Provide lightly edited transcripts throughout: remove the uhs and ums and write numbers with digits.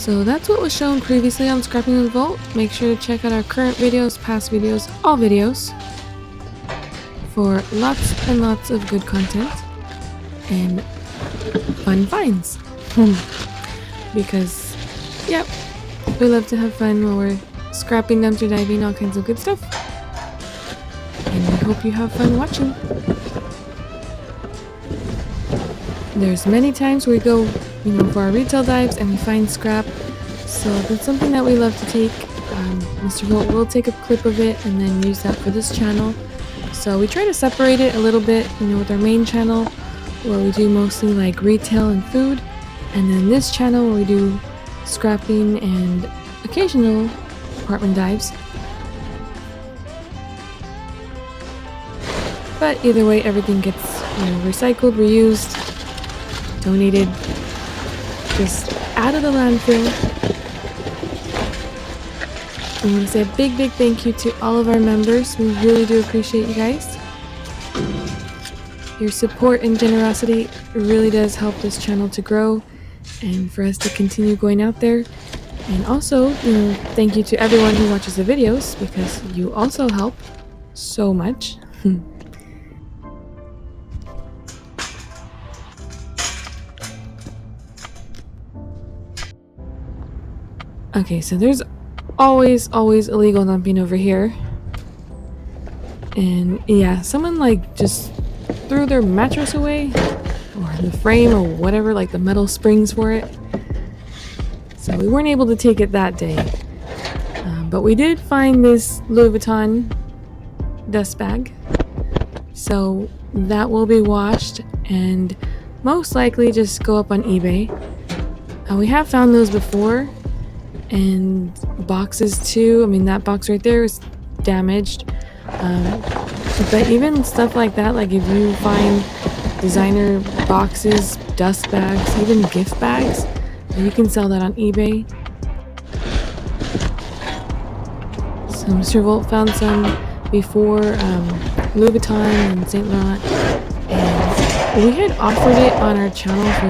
So that's what was shown previously on Scrapping with Vault. Make sure to check out our current videos, past videos, all videos for lots and lots of good content and fun finds. Because, yep, we love to have fun while we're scrapping, dumpster diving, all kinds of good stuff. And we hope you have fun watching. There's many times where we go, for our retail dives and we find scrap. So that's something that we love to take. Mr. Volt will take a clip of it and then use that for this channel. So we try to separate it a little bit, with our main channel where we do mostly like retail and food. And then this channel where we do scrapping and occasional apartment dives. But either way, everything gets recycled, reused, donated, just out of the landfill. I want to say a big thank you to all of our members. We really do appreciate you guys. Your support and generosity really does help this channel to grow and for us to continue going out there. And also, thank you to everyone who watches the videos because you also help so much. Okay, so there's always illegal dumping over here. And yeah, someone just threw their mattress away or the frame or whatever, like the metal springs for it. So we weren't able to take it that day. But we did find this Louis Vuitton dust bag. So that will be washed and most likely just go up on eBay. We have found those before. And boxes too. I mean, that box right there is damaged. But even stuff like that, like if you find designer boxes, dust bags, even gift bags, you can sell that on eBay. So Mr. Volt found some before Louis Vuitton and Saint Laurent. And we had offered it on our channel for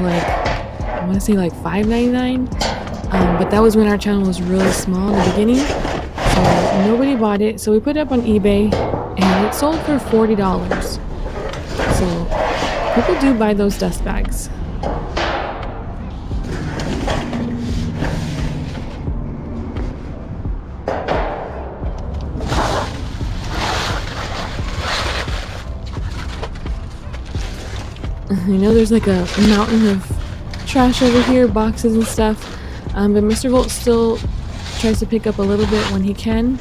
I want to say $5.99. But that was when our channel was really small in the beginning, so nobody bought it. So we put it up on eBay, and it sold for $40. So people do buy those dust bags. I know there's a mountain of trash over here, boxes and stuff. But Mr. Volt still tries to pick up a little bit when he can.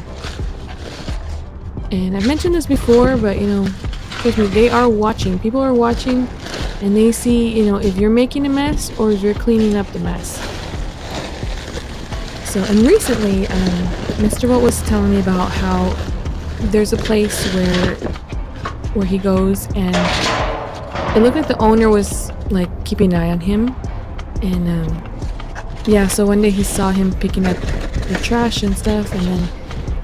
And I've mentioned this before, but trust me, they are watching. People are watching and they see, if you're making a mess or if you're cleaning up the mess. So, and recently, Mr. Volt was telling me about how there's a place where he goes and it looked like the owner was keeping an eye on him. And yeah, so one day he saw him picking up the trash and stuff, and then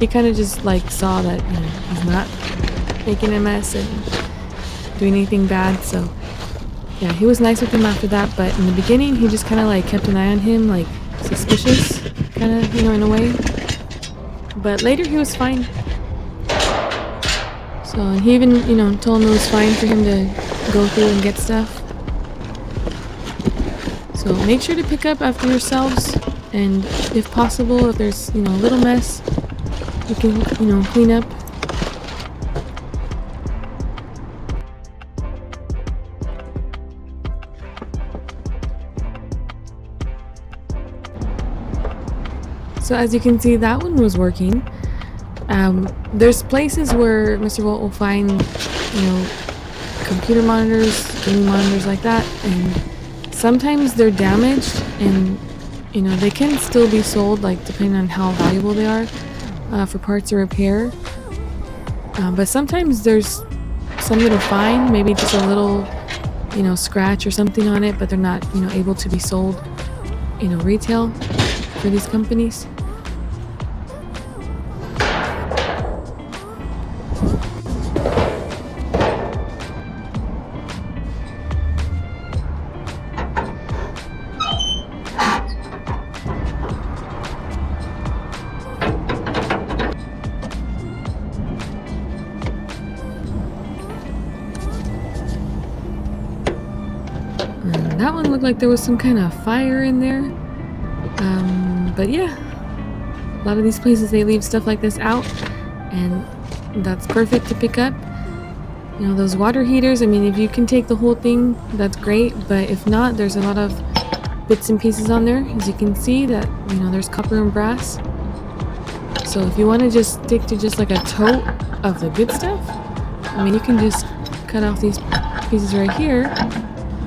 he kind of just saw that he's not making a mess and doing anything bad. So yeah, he was nice with him after that, but in the beginning he just kind of kept an eye on him, suspicious, kind of, in a way. But later he was fine. So, and he even, told him it was fine for him to go through and get stuff. So make sure to pick up after yourselves, and if possible, if there's a little mess, you can clean up. So as you can see, that one was working. There's places where Mr. Volt will find computer monitors, gaming monitors like that, and sometimes they're damaged and they can still be sold, depending on how valuable they are, for parts or repair. But sometimes there's some that are fine, maybe just a little scratch or something on it, but they're not able to be sold retail for these companies. And that one looked like there was some kind of fire in there. But yeah, a lot of these places, they leave stuff like this out, and that's perfect to pick up. You know, those water heaters, I mean, if you can take the whole thing, that's great, but if not, there's a lot of bits and pieces on there. As you can see that, you know, there's copper and brass. So if you want to just stick to just like a tote of the good stuff, I mean, you can just cut off these pieces right here,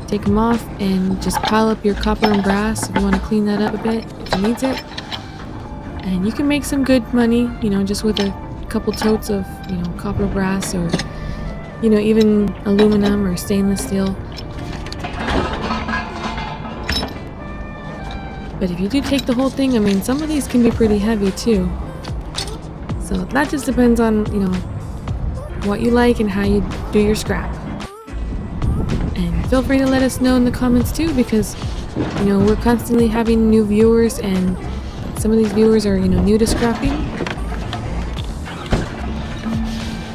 take them off, and just pile up your copper and brass if you want to clean that up a bit, if it needs it. And you can make some good money, you know, just with a couple totes of, you know, copper, brass, or, you know, even aluminum or stainless steel. But if you do take the whole thing, I mean, some of these can be pretty heavy too. So that just depends on, you know, what you like and how you do your scrap. And feel free to let us know in the comments too, because, you know, we're constantly having new viewers, and some of these viewers are, you know, new to scrapping.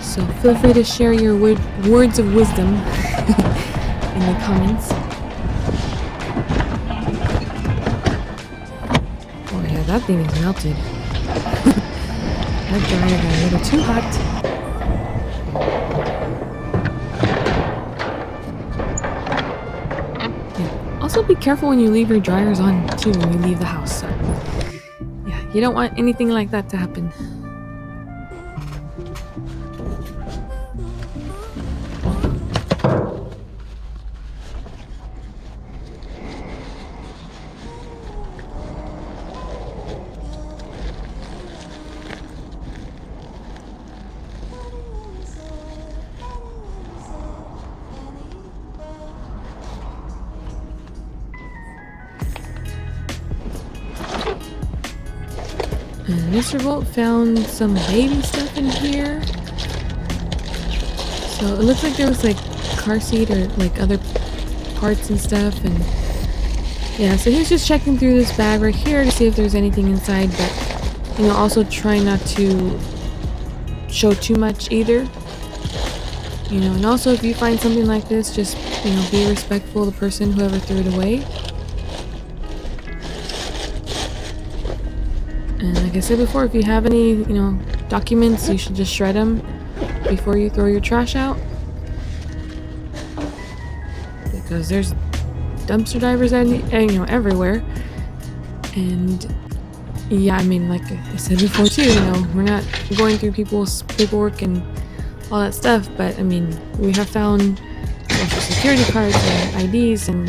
So feel free to share your words of wisdom in the comments. Oh yeah, that thing is melted. That dryer got a little too hot. Yeah. Also be careful when you leave your dryers on too when you leave the house. So yeah, you don't want anything like that to happen. And Mr. Volt found some baby stuff in here. So it looks like there was like car seat or like other parts and stuff, and yeah, so he's just checking through this bag right here to see if there's anything inside, but, you know, also try not to show too much either. You know, and also if you find something like this, just, you know, be respectful of the person, whoever threw it away. And like I said before, if you have any, you know, documents, you should just shred them before you throw your trash out. Because there's dumpster divers, you know, everywhere. And yeah, I mean, like I said before too, you know, we're not going through people's paperwork and all that stuff, but I mean, we have found social security cards and IDs and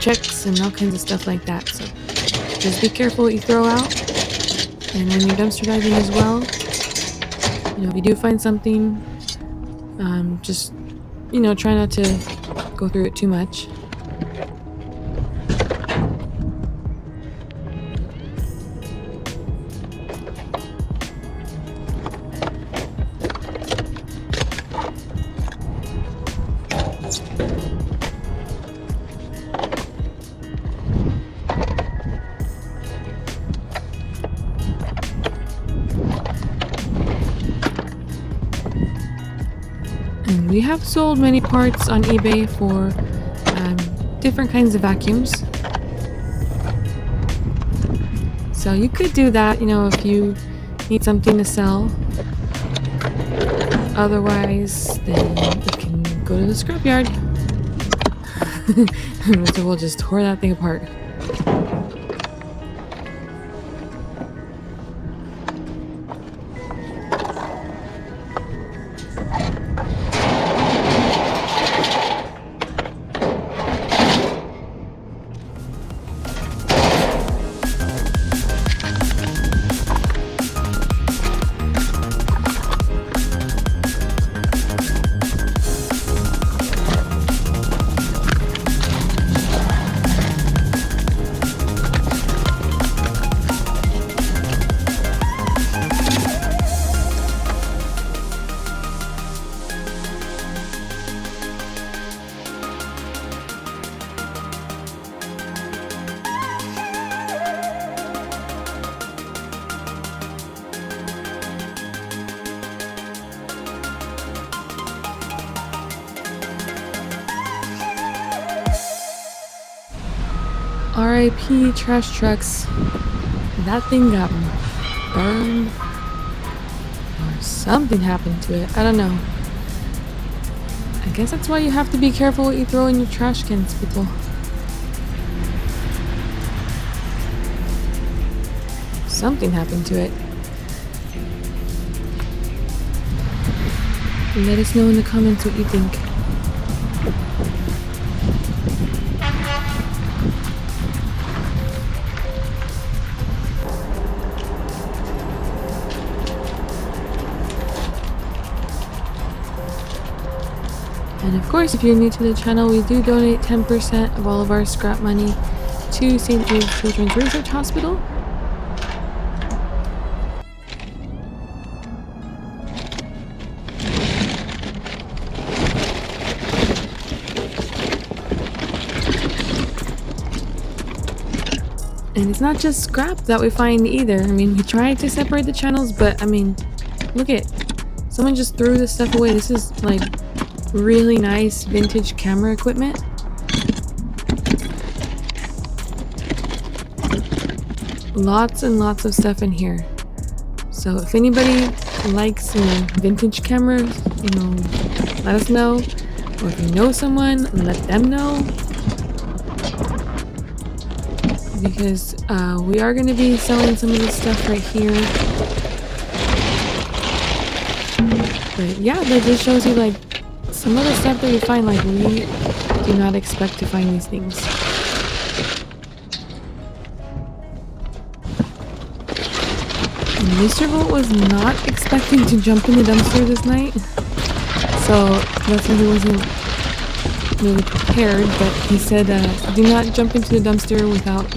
checks and all kinds of stuff like that. So just be careful what you throw out. And when you're dumpster diving as well, you know, if you do find something, just, you know, try not to go through it too much. And we have sold many parts on eBay for different kinds of vacuums. So you could do that, you know, if you need something to sell. Otherwise, then you can go to the scrapyard. Mr. Will just tore that thing apart. R.I.P. trash trucks. That thing got burned. Or something happened to it. I don't know. I guess that's why you have to be careful what you throw in your trash cans, people. Something happened to it. Let us know in the comments what you think. And of course, if you're new to the channel, we do donate 10% of all of our scrap money to St. Jude's Children's Research Hospital. And it's not just scrap that we find either. I mean, we tried to separate the channels, but I mean, look at, someone just threw this stuff away. This is like really nice vintage camera equipment. Lots and lots of stuff in here. So if anybody likes, vintage cameras, let us know. Or if you know someone, let them know. Because we are going to be selling some of this stuff right here. But yeah, that just shows you like some of the stuff that you find, like we do not expect to find these things. And Mr. Volt was not expecting to jump in the dumpster this night. So that's why he wasn't really prepared, but he said do not jump into the dumpster without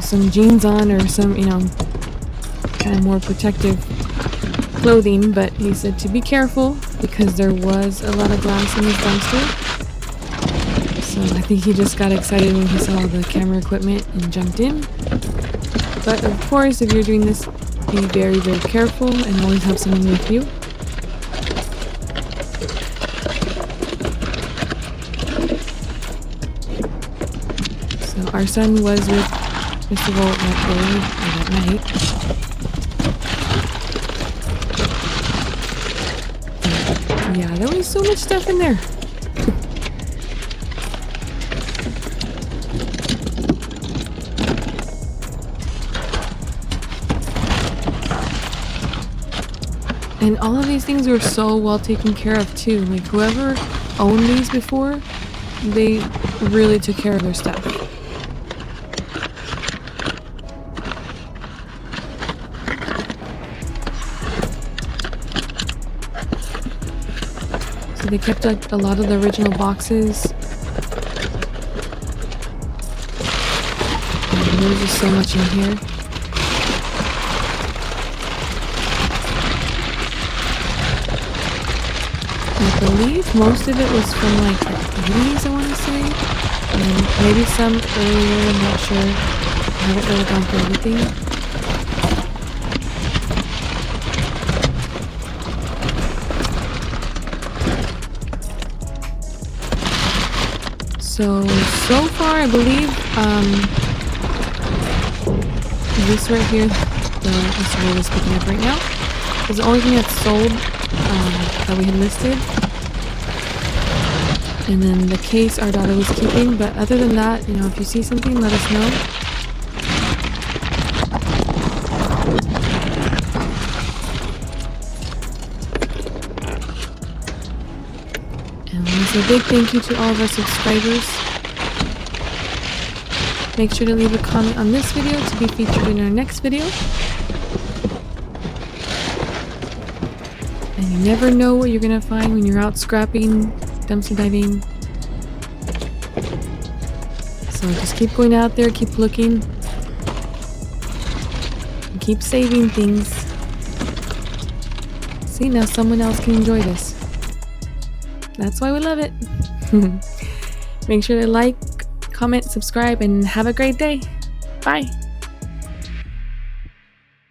some jeans on or some kind of more protective clothing. But he said to be careful because there was a lot of glass in his dumpster. So I think he just got excited when he saw the camera equipment and jumped in. But of course, if you're doing this, be very, very careful and always have someone with you. Our son was with Mr. Volt that day, or that night. And yeah, there was so much stuff in there. And all of these things were so well taken care of too. Like whoever owned these before, they really took care of their stuff. They kept like a lot of the original boxes. And there's just so much in here. I believe most of it was from like the 80s, I want to say. And maybe some earlier, I'm not sure. I haven't really gone through everything. So far, I believe, this right here, this roll is picking up right now, is the only thing that's sold, that we had listed. And then the case our daughter was keeping, but other than that, if you see something, let us know. And I want to say a big thank you to all of our subscribers. Make sure to leave a comment on this video to be featured in our next video. And you never know what you're going to find when you're out scrapping, dumpster diving. So just keep going out there, keep looking, and keep saving things. See, now someone else can enjoy this. That's why we love it. Make sure to like, comment, subscribe, and have a great day. Bye.